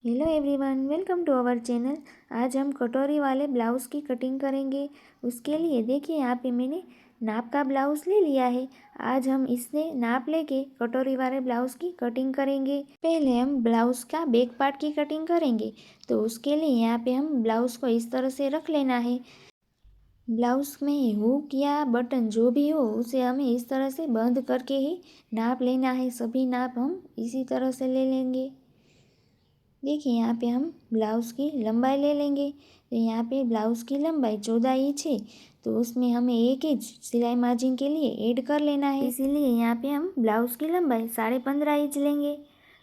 Hello everyone, welcome to our channel. आज हम कटोरी वाले ब्लाउज़ की कटिंग करेंगे। उसके लिए देखिए यहाँ पे मैंने नाप का ब्लाउज़ ले लिया है। आज हम इससे नाप लेके कटोरी वाले ब्लाउज़ की कटिंग करेंगे। पहले हम ब्लाउज़ का बैक पार्ट की कटिंग करेंगे, तो उसके लिए यहाँ पे हम ब्लाउज़ को इस तरह से रख लेना है। ब्लाउज़ में हुक या बटन जो भी हो उसे हमें इस तरह से बंद करके ही नाप लेना है। सभी नाप हम इसी तरह से ले लेंगे। देखिए यहाँ पे हम ब्लाउज़ की लंबाई ले लेंगे। तो यहाँ पे ब्लाउज़ की लंबाई 14 इंच है, तो उसमें हमें 1 इंच सिलाई मार्जिन के लिए ऐड कर लेना है। इसीलिए यहाँ पे हम ब्लाउज़ की लंबाई 15.5 इंच लेंगे।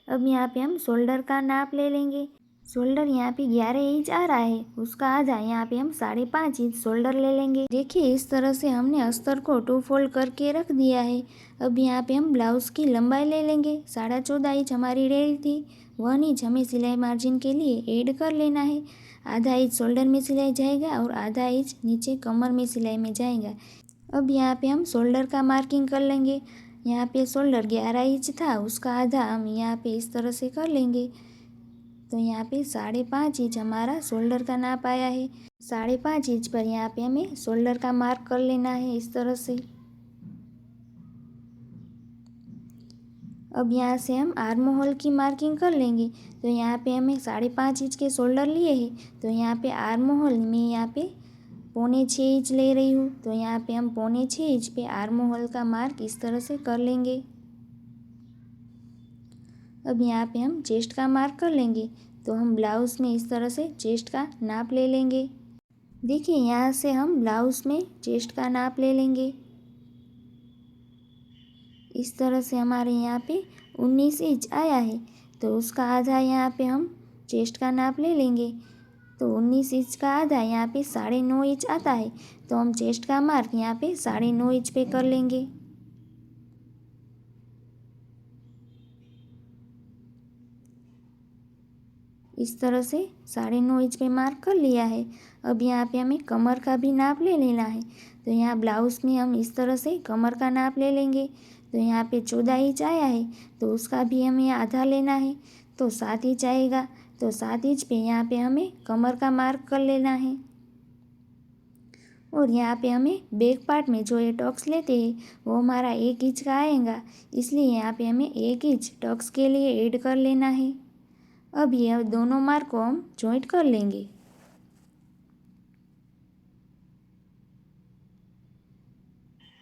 अब यहाँ पे हम शोल्डर का नाप ले लेंगे। शोल्डर यहाँ पे 11 इंच आ रहा है, उसका आधा यहाँ पे हम 5.5 इंच शोल्डर ले लेंगे। देखिए इस तरह से हमने अस्तर को 2 फोल्ड करके रख दिया है। अब यहाँ पे हम ब्लाउज़ की लंबाई ले लेंगे। 14.5 इंच हमारी रेडी थी, 1 इंच हमें सिलाई मार्जिन के लिए ऐड कर लेना है। आधा इंच शोल्डर में सिलाई जाएगा और आधा इंच नीचे कमर में सिलाई में जाएगा। अब यहाँ पे हम शोल्डर का मार्किंग कर लेंगे। यहाँ पे शोल्डर 11 इंच था, उसका आधा हम यहाँ पे इस तरह से कर लेंगे। तो यहाँ पे 5.5 इंच हमारा शोल्डर का नाप आया है। 5.5 इंच पर यहाँ पे हमें शोल्डर का मार्क कर लेना है इस तरह से। अब यहाँ से हम आर्म होल की मार्किंग कर लेंगे। तो यहाँ पे हमें 5.5 इंच के शोल्डर लिए हैं, तो यहाँ पे आर्म होल में यहाँ पे 6.25 इंच ले रही हूँ। तो यहाँ पे हम 6.25 इंच पे आर्म होल का मार्क इस तरह से कर लेंगे। अब यहाँ पे हम चेस्ट का मार्क कर लेंगे। तो हम ब्लाउज़ में इस तरह से चेस्ट का नाप ले लेंगे। देखिए यहाँ से हम ब्लाउज़ में चेस्ट का नाप ले लेंगे। इस तरह से हमारे यहाँ पे 19 इंच आया है, तो उसका आधा यहाँ पे हम चेस्ट का नाप ले लेंगे। तो 19 इंच का आधा यहाँ पे 9.5 इंच आता है, तो हम चेस्ट का मार्क यहाँ पे 9.5 इंच पे कर लेंगे। इस तरह से 9.5 इंच पे मार्क कर लिया है। अब यहाँ पे हमें कमर का भी नाप ले लेना है। तो यहाँ ब्लाउज़ में हम इस तरह से कमर का नाप ले लेंगे। तो यहाँ पे 14 इंच आया है, तो उसका भी हमें आधा लेना है, तो 7 इंच आएगा। तो 7 इंच पे यहाँ पे हमें कमर का मार्क कर लेना है। और यहाँ पे हमें बैक पार्ट में जो ये टक्स लेते हैं वो हमारा 1 इंच का आएगा, इसलिए यहाँ पे हमें 1 इंच टक्स के लिए ऐड कर लेना है। अब ये दोनों मार्क को हम जॉइंट कर लेंगे।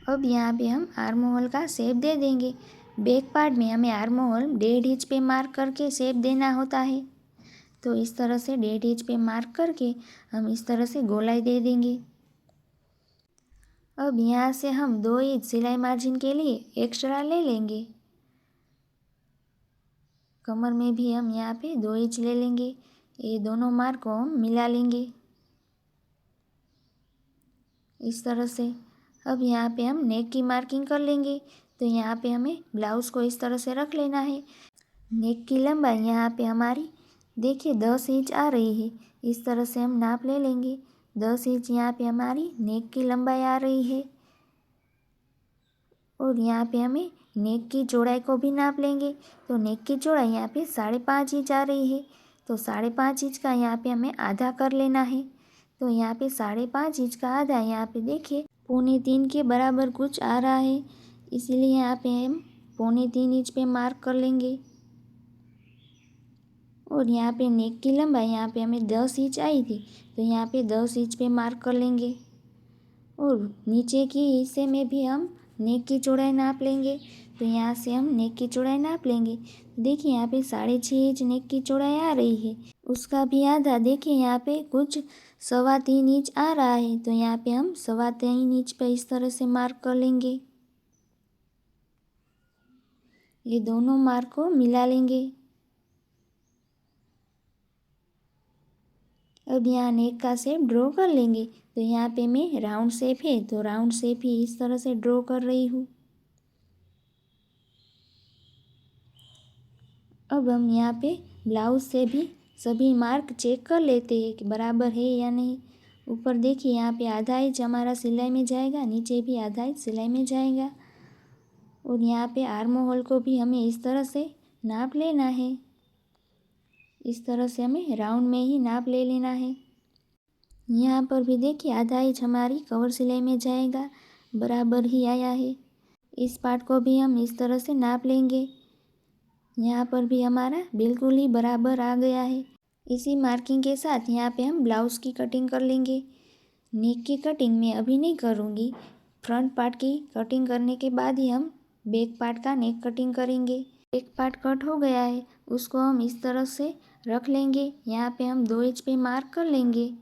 अब यहाँ पे हम आर्म होल का शेप दे देंगे। बैक पार्ट में हमें आर्म होल 1.5 इंच पे मार्क करके शेप देना होता है। तो इस तरह से 1.5 इंच पे मार्क करके हम इस तरह से गोलाई दे देंगे। अब यहाँ से हम 2 इंच सिलाई मार्जिन के लिए एक्स्ट्रा ले लेंगे। कमर में भी हम यहाँ पे 2 इंच ले लेंगे। ये दोनों मार्क को हम मिला लेंगे इस तरह से। अब यहाँ पे हम नेक की मार्किंग कर लेंगे। तो यहाँ पे हमें ब्लाउज़ को इस तरह से रख लेना है। नेक की लंबाई यहाँ पे हमारी देखिए 10 इंच आ रही है। इस तरह से हम नाप ले लेंगे। 10 इंच यहाँ पे हमारी नेक की लंबाई आ रही है। और यहाँ पे हमें नेक की चौड़ाई को भी नाप लेंगे। तो नेक की चौड़ाई यहाँ पे 5.5 इंच आ रही है, तो 5.5 इंच का यहाँ पे हमें आधा कर लेना है। तो यहाँ पे 5.5 इंच का आधा यहाँ पे देखिए 2.25 के बराबर कुछ आ रहा है, इसीलिए यहाँ पे हम 2.25 इंच पे मार्क कर लेंगे। और यहाँ पे नेक की लंबाई यहाँ पे हमें 10 इंच आई थी, तो यहाँ पे 10 इंच पे मार्क कर लेंगे। और नीचे की हिस्से में भी हम नेक की चौड़ाई नाप लेंगे। तो यहाँ से हम नेक की चौड़ाई नाप लेंगे। देखिए यहाँ पे 6.5 इंच नेक की चौड़ाई आ रही है, उसका भी आधा देखिए यहाँ पे कुछ 3.25 इंच आ रहा है। तो यहाँ पे हम 3.25 इंच पे इस तरह से मार्क कर लेंगे। ये दोनों मार्क को मिला लेंगे। अब यहाँ नेक का शेप ड्रॉ कर लेंगे। तो यहाँ पे मैं राउंड शेप है, तो राउंड शेप ही इस तरह से ड्रॉ कर रही हूँ। अब हम यहाँ पे ब्लाउज़ से भी सभी मार्क चेक कर लेते हैं कि बराबर है या नहीं। ऊपर देखिए यहाँ पे आधा इंच हमारा सिलाई में जाएगा, नीचे भी आधा इंच सिलाई में जाएगा। और यहाँ पे आर्म होल को भी हमें इस तरह से नाप लेना है। इस तरह से हमें राउंड में ही नाप ले लेना है। यहाँ पर भी देखिए आधा इंच हमारी कवर सिलाई में जाएगा, बराबर ही आया है। इस पार्ट को भी हम इस तरह से नाप लेंगे। यहाँ पर भी हमारा बिल्कुल ही बराबर आ गया है। इसी मार्किंग के साथ यहाँ पे हम ब्लाउज़ की कटिंग कर लेंगे। नेक की कटिंग मैं अभी नहीं करूँगी, फ्रंट पार्ट की कटिंग करने के बाद ही हम बैक पार्ट का नेक कटिंग करेंगे। एक पार्ट कट हो गया है, उसको हम इस तरह से रख लेंगे। यहाँ पे हम 2 इंच पे मार्क कर लेंगे।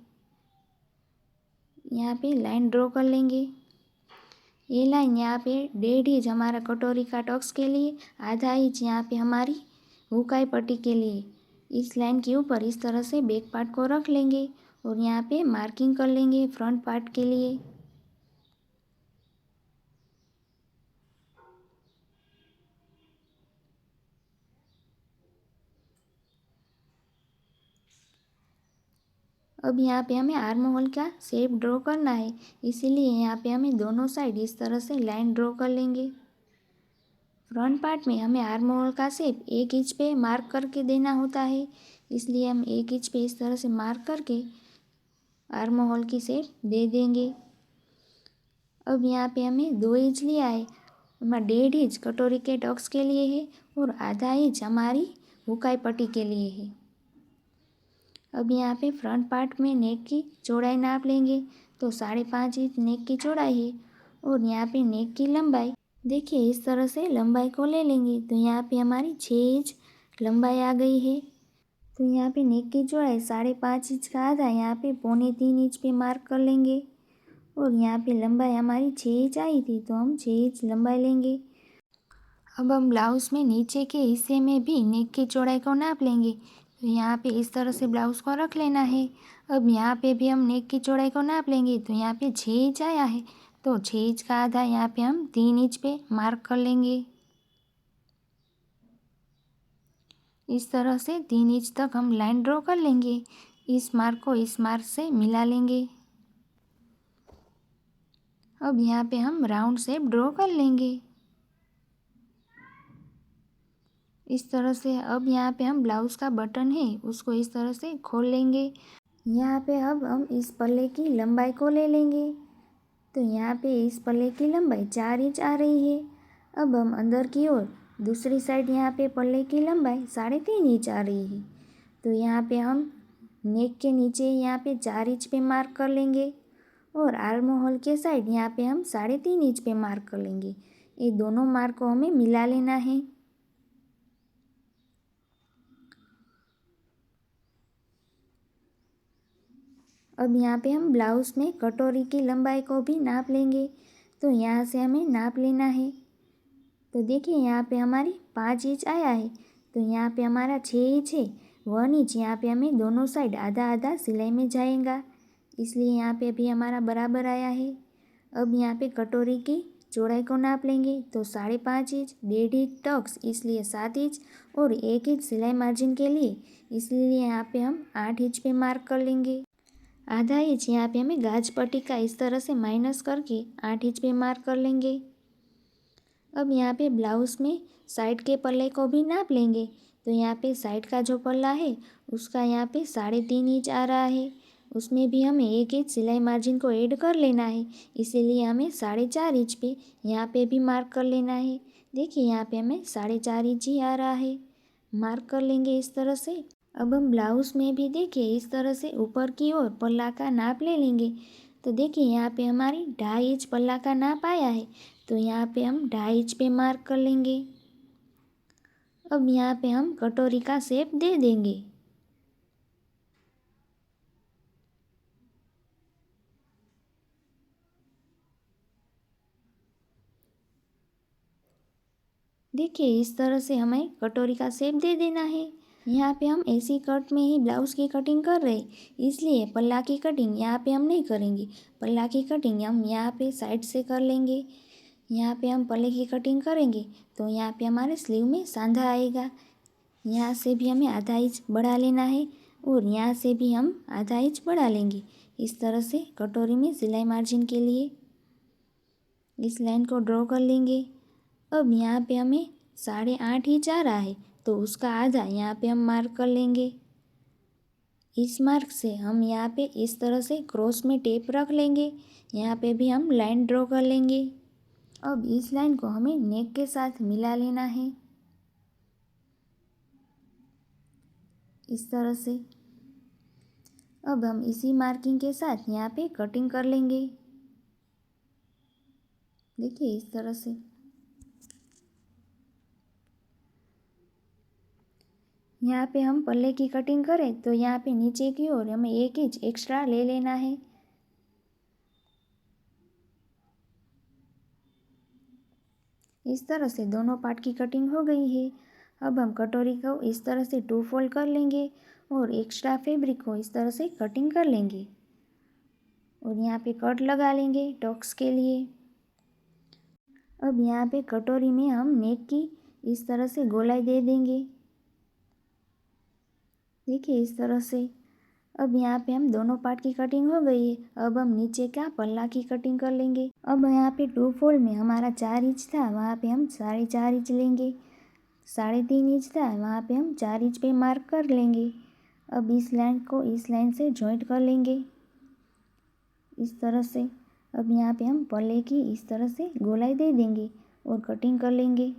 यहाँ पे लाइन ड्रॉ कर लेंगे। ये लाइन यहाँ पे 1.5 इंच हमारा कटोरी का टक्स के लिए, आधा इंच यहाँ पे हमारी हुकाई पट्टी के लिए। इस लाइन के ऊपर इस तरह से बैक पार्ट को रख लेंगे और यहाँ पे मार्किंग कर लेंगे फ्रंट पार्ट के लिए। अब यहाँ पे हमें आर्म होल का शेप ड्रॉ करना है, इसीलिए यहाँ पे हमें दोनों साइड इस तरह से लाइन ड्रॉ कर लेंगे। फ्रंट पार्ट में हमें आर्म होल का शेप 1 इंच पे मार्क करके देना होता है, इसलिए हम 1 इंच पे इस तरह से मार्क करके आर्म होल की शेप दे देंगे। अब यहाँ पे हमें 2 इंच लिया है, हमारा 1.5 इंच कटोरी के टक्स के लिए है और आधा इंच हमारी हुकाई पट्टी के लिए है। अब यहाँ पे फ्रंट पार्ट में नेक की चौड़ाई नाप लेंगे, तो 5.5 इंच नेक की चौड़ाई है और यहाँ पे नेक की लंबाई देखिए इस तरह से लंबाई को ले लेंगे, तो यहाँ पे हमारी 6 इंच लंबाई आ गई है। तो यहाँ पे नेक की चौड़ाई 5.5 इंच का आधा यहाँ पे 2.25 इंच पे मार्क कर लेंगे और यहाँ पे लंबाई हमारी 6 इंच आई थी, तो हम 6 इंच लंबाई लेंगे। अब हम ब्लाउज़ में नीचे के हिस्से में भी नेक की चौड़ाई को नाप लेंगे, तो यहाँ पे इस तरह से ब्लाउज़ को रख लेना है। अब यहाँ पे भी हम नेक की चौड़ाई को नाप लेंगे, तो यहाँ पे 6 इंच आया है, तो 6 इंच का आधा यहाँ पे हम 3 इंच पे मार्क कर लेंगे। इस तरह से 3 इंच तक हम लाइन ड्रॉ कर लेंगे। इस मार्क को इस मार्क से मिला लेंगे। अब यहाँ पे हम राउंड शेप ड्रॉ कर लेंगे इस तरह से। अब यहाँ पे हम ब्लाउज़ का बटन है उसको इस तरह से खोल लेंगे। यहाँ पे अब हम इस पल्ले की लंबाई को ले लेंगे, तो यहाँ पे इस पल्ले की लंबाई 4 इंच आ रही है। अब हम अंदर की ओर दूसरी साइड यहाँ पे पल्ले की लंबाई 3.5 इंच आ रही है, तो यहाँ पे हम नेक के नीचे यहाँ पे 4 इंच पे मार्क कर लेंगे और आर्म होल के साइड यहाँ पे हम 3.5 इंच पे मार्क कर लेंगे। ये दोनों मार्क को हमें मिला लेना है। अब यहाँ पे हम ब्लाउज़ में कटोरी की लंबाई को भी नाप लेंगे, तो यहाँ से हमें नाप लेना है। तो देखिए यहाँ पे हमारी 5 इंच आया है, तो यहाँ पे हमारा 6 इंच है। 1 इंच यहाँ पे हमें दोनों साइड आधा आधा सिलाई में जाएगा, इसलिए यहाँ पे भी हमारा बराबर आया है। अब यहाँ पे कटोरी की चौड़ाई को नाप लेंगे, तो 5.5 इंच, 1.5 इंच टक्स इसलिए 7 इंच और 1 इंच सिलाई मार्जिन के लिए, इसलिए यहाँ पे हम 8 इंच पे मार्क कर लेंगे। आधा इंच यहाँ पे हमें गाज पट्टी का इस तरह से माइनस करके 8 इंच पे मार्क कर लेंगे। अब यहाँ पे ब्लाउज़ में साइड के पल्ले को भी नाप लेंगे, तो यहाँ पे साइड का जो पल्ला है उसका यहाँ पे 3.5 इंच आ रहा है, उसमें भी हमें 1 इंच सिलाई मार्जिन को ऐड कर लेना है, इसीलिए हमें 4.5 इंच पे यहाँ पे भी मार्क कर लेना है। देखिए यहाँ पे हमें 4.5 इंच ही आ रहा है, मार्क कर लेंगे इस तरह से। अब हम ब्लाउज़ में भी देखिए इस तरह से ऊपर की ओर पल्ला का नाप ले लेंगे, तो देखिए यहाँ पे हमारी 2.5 इंच पल्ला का नाप आया है, तो यहाँ पे हम 2.5 इंच पे मार्क कर लेंगे। अब यहाँ पे हम कटोरी का शेप दे देंगे। देखिए इस तरह से हमें कटोरी का शेप दे देना है। यहाँ पे हम ऐसी कट में ही ब्लाउज़ की कटिंग कर रहे हैं, इसलिए पल्ला की कटिंग यहाँ पे हम नहीं करेंगे। पल्ला की कटिंग हम यहाँ पे साइड से कर लेंगे। यहाँ पे हम पल्ले की कटिंग करेंगे, तो यहाँ पे हमारे स्लीव में सांधा आएगा। यहाँ से भी हमें आधा इंच बढ़ा लेना है और यहाँ से भी हम आधा इंच बढ़ा लेंगे। इस तरह से कटोरी में सिलाई मार्जिन के लिए इस लाइन को ड्रॉ कर लेंगे। अब यहाँ पे हमें 8.5 इंच आ रहा है, तो उसका आधा यहाँ पे हम मार्क कर लेंगे। इस मार्क से हम यहाँ पे इस तरह से क्रॉस में टेप रख लेंगे। यहाँ पे भी हम लाइन ड्रॉ कर लेंगे। अब इस लाइन को हमें नेक के साथ मिला लेना है इस तरह से। अब हम इसी मार्किंग के साथ यहाँ पे कटिंग कर लेंगे। देखिए इस तरह से। यहाँ पे हम पल्ले की कटिंग करें तो यहाँ पे नीचे की ओर हमें 1 इंच एक्स्ट्रा ले लेना है। इस तरह से दोनों पार्ट की कटिंग हो गई है। अब हम कटोरी को इस तरह से 2 फोल्ड कर लेंगे और एक्स्ट्रा फैब्रिक को इस तरह से कटिंग कर लेंगे और यहाँ पे कट लगा लेंगे टक्स के लिए। अब यहाँ पे कटोरी में हम नेक की इस तरह से गोलाई दे देंगे। देखिए इस तरह से। अब यहाँ पे हम दोनों पार्ट की कटिंग हो गई है। अब हम नीचे का पल्ला की कटिंग कर लेंगे। अब यहाँ पे 2 फोल्ड में हमारा 4 इंच था, वहाँ पे हम 4.5 इंच लेंगे। 3.5 इंच था, वहाँ पे हम 4 इंच पे मार्क कर लेंगे। अब इस लाइन को इस लाइन से जॉइंट कर लेंगे इस तरह से। अब यहाँ पे हम पल्ले की इस तरह से गोलाई दे देंगे और कटिंग कर लेंगे।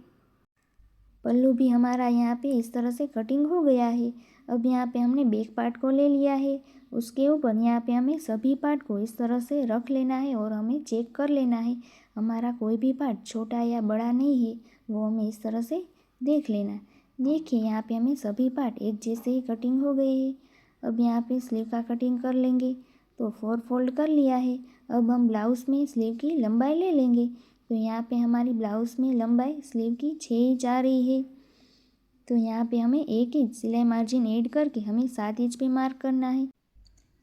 पल्लू भी हमारा यहाँ पे इस तरह से कटिंग हो गया है। अब यहाँ पे हमने बैक पार्ट को ले लिया है। उसके ऊपर यहाँ पे हमें सभी पार्ट को इस तरह से रख लेना है और हमें चेक कर लेना है हमारा कोई भी पार्ट छोटा या बड़ा नहीं है, वो हमें इस तरह से देख लेना है। देखिए यहाँ पे हमें सभी पार्ट एक जैसे ही कटिंग हो गए हैं। अब यहाँ पे स्लीव का कटिंग कर लेंगे। तो 4 फोल्ड कर लिया है। अब हम ब्लाउज़ में स्लीव की लंबाई ले लेंगे। तो यहाँ पे हमारी ब्लाउज़ में लंबाई स्लीव की 6 इंच आ रही है। तो यहाँ पे हमें 1 इंच सिलाई मार्जिन ऐड करके हमें 7 इंच पे मार्क करना है।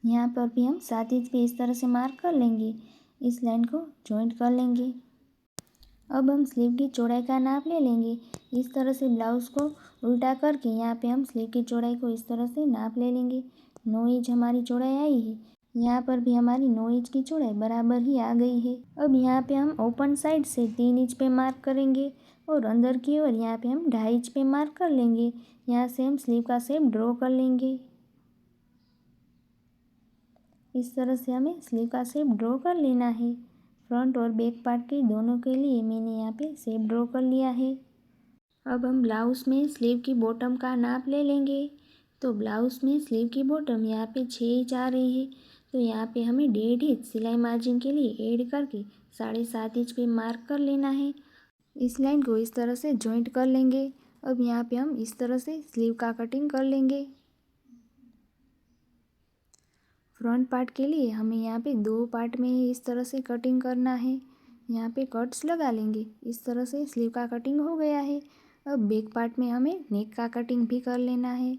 यहाँ पर भी हम 7 इंच पे इस तरह से मार्क कर लेंगे। इस लाइन को जॉइंट कर लेंगे। अब हम स्लीव की चौड़ाई का नाप ले लेंगे। इस तरह से ब्लाउज़ को उल्टा करके यहाँ पे हम स्लीव की चौड़ाई को इस तरह से नाप ले लेंगे। 9 इंच हमारी चौड़ाई आई है। यहाँ पर भी हमारी 9 इंच की चौड़ाई बराबर ही आ गई है। अब यहाँ पे हम ओपन साइड से 3 इंच पे मार्क करेंगे और अंदर की ओर यहाँ पे हम 2.5 इंच पे मार्क कर लेंगे। यहाँ से हम स्लीव का शेप ड्रॉ कर लेंगे। इस तरह से हमें स्लीव का शेप ड्रॉ कर लेना है। फ्रंट और बैक पार्ट के दोनों के लिए मैंने यहाँ पे शेप ड्रॉ कर लिया है। अब हम ब्लाउज़ में स्लीव की बॉटम का नाप ले लेंगे। तो ब्लाउज़ में स्लीव की बॉटम यहाँ पे 6 इंच आ रही है। तो यहाँ पे हमें 1.5 इंच सिलाई मार्जिन के लिए ऐड करके 7.5 इंच पे मार्क कर लेना है। इस लाइन को इस तरह से जॉइंट कर लेंगे। अब यहाँ पे हम इस तरह से स्लीव का कटिंग कर लेंगे। फ्रंट पार्ट के लिए हमें यहाँ पे 2 पार्ट में ही इस तरह से कटिंग करना है। यहाँ पे कट्स लगा लेंगे। इस तरह से स्लीव का कटिंग हो गया है। अब बैक पार्ट में हमें नेक का कटिंग भी कर लेना है।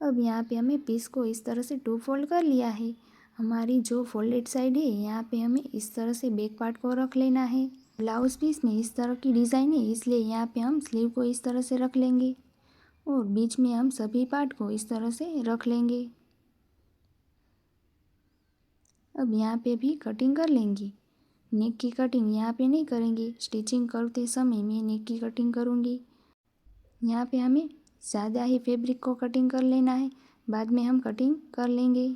अब यहाँ पे हमें पीस को इस तरह से 2 फोल्ड कर लिया है। हमारी जो फोल्डेड साइड है यहाँ पे हमें इस तरह से बैक पार्ट को रख लेना है। ब्लाउज़ पीस में इस तरह की डिज़ाइन है, इसलिए यहाँ पे हम स्लीव को इस तरह से रख लेंगे और बीच में हम सभी पार्ट को इस तरह से रख लेंगे। अब यहाँ पे भी कटिंग कर लेंगे। नेक की कटिंग यहाँ पे नहीं करेंगे, स्टिचिंग करते समय मैं नेक की कटिंग करूँगी। यहाँ पे हमें ज़्यादा ही फैब्रिक को कटिंग कर लेना है, बाद में हम कटिंग कर लेंगे।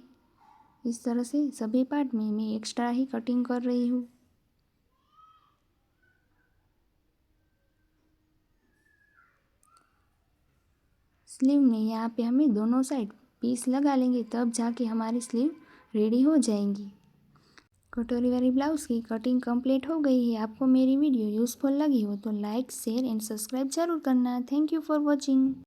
इस तरह से सभी पार्ट में मैं एक्स्ट्रा ही कटिंग कर रही हूँ। स्लीव में यहाँ पे हमें दोनों साइड पीस लगा लेंगे, तब जाके हमारी स्लीव रेडी हो जाएंगी। कटोरी वाली ब्लाउज़ की कटिंग कंप्लीट हो गई है। आपको मेरी वीडियो यूज़फुल लगी हो तो लाइक, शेयर एंड सब्सक्राइब जरूर करना। Thank you for watching.